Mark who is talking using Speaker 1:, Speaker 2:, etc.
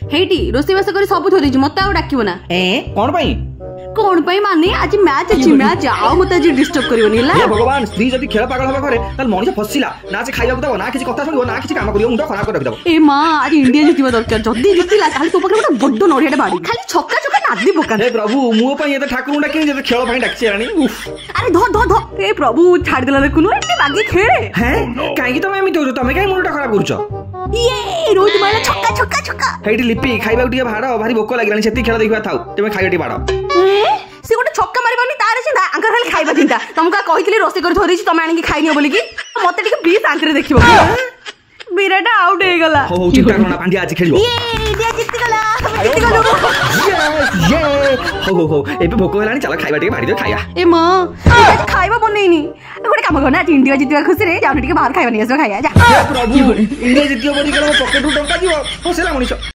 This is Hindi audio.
Speaker 1: हेटी रोसे बास कर सब थोड़ी मत आउ डाकिबो ना
Speaker 2: कौन पाई
Speaker 1: माने आज मैच अछि मैच आओ मत आज डिस्टर्ब करिवनी ला।
Speaker 2: हे भगवान स्त्री जदी खेल पागल होबा करे ताल मनिष फसिला ना से खाइबा दबो ना किछि कथा सुनिबो ना किछि काम करियो मुंड खराब कर दबो।
Speaker 1: ए मां आज इंडिया जितिबा दरकार जदी जितिला ताल तो पकड़ गोटे बड्ड नड़ियाटे बाड़ी खाली छक्का छक्का नादी पकान।
Speaker 2: हे प्रभु मो पई एते ठाकुर डाकी जे खेल पई डाकछि रानी उफ
Speaker 1: अरे धो धो धो ए प्रभु छाड़ देला देखुनु एते बागी खेले
Speaker 2: हैं काई तमे एमिति हो तमे काई मुंड खराब करछो।
Speaker 1: ये रोज मारे छक्का छक्का छक्का
Speaker 2: हेटी लिपि खाइबा उटिया भाड़ो भारी भोक लागिरानी सेति खेल देखबा थाउ तमे खाइटी बाड़ो
Speaker 1: से गोटे छक्का मारिबानी तारे चिंता आंकर खाली खाइबा चिंता तुमका कहितली रोसे कर धरिछि तमे आनी खाइ नियो बोली की मते टिके बी आंकरे देखिबो विराट आउट हे गला
Speaker 2: हो चिंता करना पांड्या आज खेलियो
Speaker 1: ये इंडिया जीत गला जीत गलो
Speaker 2: ये हो एबे भोक हेलानी चला खाइबा टिके मारि दे खाया
Speaker 1: ए मां आज खाइबा बनेइनी गोटे काम करना आज इंडिया जीतवा खुशी रे जाउ टिके बाहर खाइबा नि आसो खाया जा
Speaker 2: प्रभु इंडिया जीतियो बोली गलो पॉकेट टंका दियो फसेला मनिष।